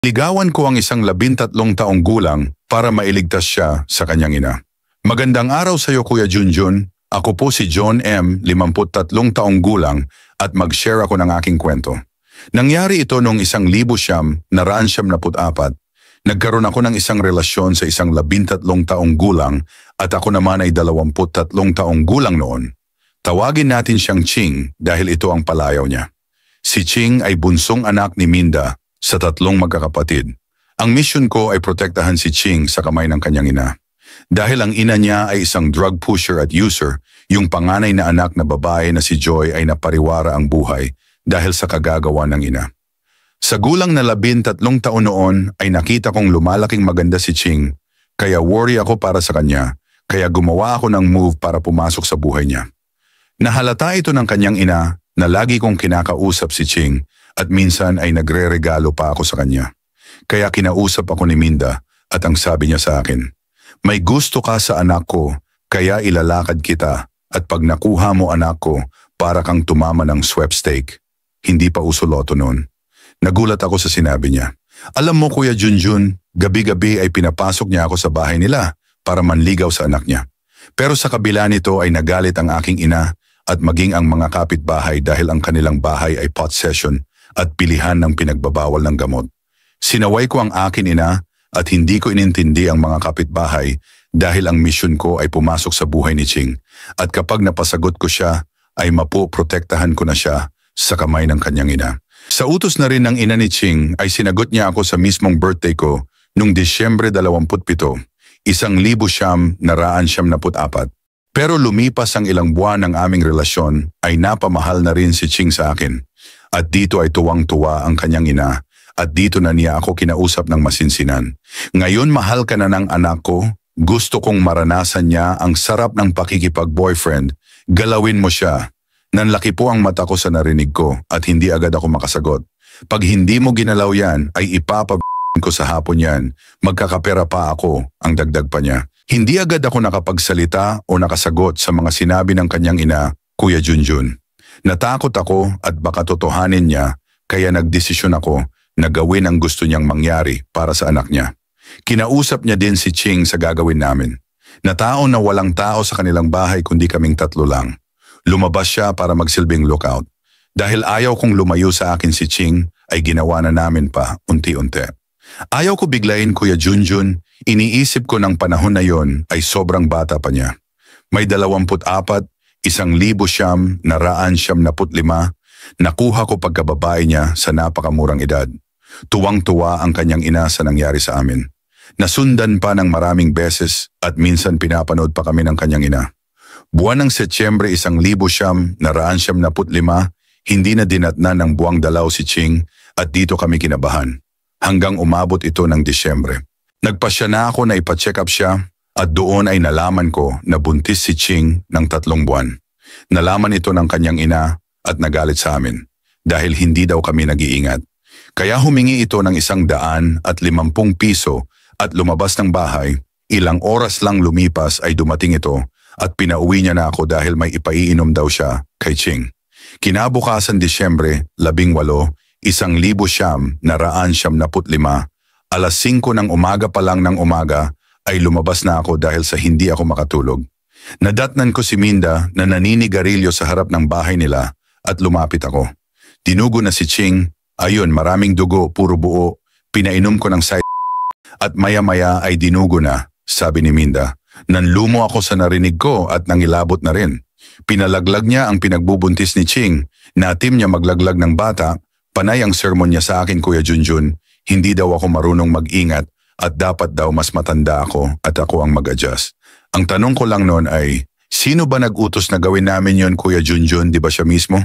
Ligawan ko ang isang 13 taong gulang para mailigtas siya sa kanyang ina. Magandang araw sa iyo Kuya Junjun. Ako po si John M., 53 taong gulang at mag-share ako ng aking kwento. Nangyari ito noong 1994. Nagkaroon ako ng isang relasyon sa isang 13 taong gulang at ako naman ay 23 taong gulang noon. Tawagin natin siyang Ching dahil ito ang palayaw niya. Si Ching ay bunsong anak ni Minda sa 3 magkakapatid. Ang mission ko ay protektahan si Ching sa kamay ng kanyang ina. Dahil ang ina niya ay isang drug pusher at user, yung panganay na anak na babae na si Joy ay napariwara ang buhay dahil sa kagagawa ng ina. Sa gulang na 13 taon noon ay nakita kong lumalaking maganda si Ching, kaya worry ako para sa kanya, kaya gumawa ako ng move para pumasok sa buhay niya. Nahalata ito ng kanyang ina na lagi kong kinakausap si Ching at minsan ay nagre-regalo pa ako sa kanya. Kaya kinausap ako ni Minda at ang sabi niya sa akin, "May gusto ka sa anak ko, kaya ilalakad kita at pag nakuha mo anak ko, para kang tumama ng sweepstake." Hindi pa uso loto noon. Nagulat ako sa sinabi niya. Alam mo Kuya Junjun, gabi-gabi ay pinapasok niya ako sa bahay nila para manligaw sa anak niya. Pero sa kabila nito ay nagalit ang aking ina at maging ang mga kapitbahay dahil ang kanilang bahay ay pot session at pilihan ng pinagbabawal ng gamot. Sinaway ko ang akin ina at hindi ko inintindi ang mga kapitbahay dahil ang misyon ko ay pumasok sa buhay ni Ching at kapag napasagot ko siya ay mapoprotektahan ko na siya sa kamay ng kanyang ina. Sa utos na rin ng ina ni Ching ay sinagot niya ako sa mismong birthday ko noong Disyembre 27, 1994. Pero lumipas ang ilang buwan ng aming relasyon ay napamahal na rin si Ching sa akin. At dito ay tuwang-tuwa ang kanyang ina at dito na niya ako kinausap ng masinsinan. Ngayon mahal ka na ng anak ko, gusto kong maranasan niya ang sarap ng pakikipag-boyfriend, galawin mo siya. Nanlaki po ang mata ko sa narinig ko at hindi agad ako makasagot. Pag hindi mo ginalaw yan ay ko sa hapon yan, magkakapera pa ako, ang dagdag pa niya. Hindi agad ako nakapagsalita o nakasagot sa mga sinabi ng kanyang ina, Kuya Junjun. Natakot ako at baka totohanin niya, kaya nagdesisyon ako na gawin ang gusto niyang mangyari para sa anak niya. Kinausap niya din si Ching sa gagawin namin. Nataon na walang tao sa kanilang bahay kundi kaming 3 lang. Lumabas siya para magsilbing lookout. Dahil ayaw kong lumayo sa akin si Ching, ay ginawa na namin pa unti-unti. Ayaw ko biglayin Kuya Junjun, iniisip ko ng panahon na yon ay sobrang bata pa niya. May 24, 1,995, nakuha ko pagkababae niya sa napakamurang edad. Tuwang-tuwa ang kanyang ina sa nangyari sa amin. Nasundan pa ng maraming beses at minsan pinapanood pa kami ng kanyang ina. Buwan ng Setyembre 1995, hindi na dinatnan ng buwang dalaw si Ching at dito kami kinabahan. Hanggang umabot ito ng Disyembre. Nagpasya na ako na ipa-check up siya at doon ay nalaman ko na buntis si Ching ng 3 buwan. Nalaman ito ng kanyang ina at nagalit sa amin dahil hindi daw kami nag-iingat. Kaya humingi ito ng 150 piso at lumabas ng bahay. Ilang oras lang lumipas ay dumating ito at pinauwi niya na ako dahil may ipaiinom daw siya kay Ching. Kinabukasan Disyembre 18, 1995, alas 5 ng umaga pa lang ng umaga ay lumabas na ako dahil sa hindi ako makatulog. Nadatnan ko si Minda na naninigarilyo sa harap ng bahay nila at lumapit ako. Dinugo na si Ching, ayun maraming dugo, puro buo, pinainom ko ng side at maya-maya ay dinugo na, sabi ni Minda. Nanlumo ako sa narinig ko at nangilabot na rin. Pinalaglag niya ang pinagbubuntis ni Ching, natim niya maglaglag ng bata, panay ang sermon niya sa akin Kuya Junjun, hindi daw ako marunong mag-ingat at dapat daw mas matanda ako at ako ang mag-adjust. Ang tanong ko lang noon ay, sino ba nag-utos na gawin namin yon Kuya Junjun, di ba siya mismo?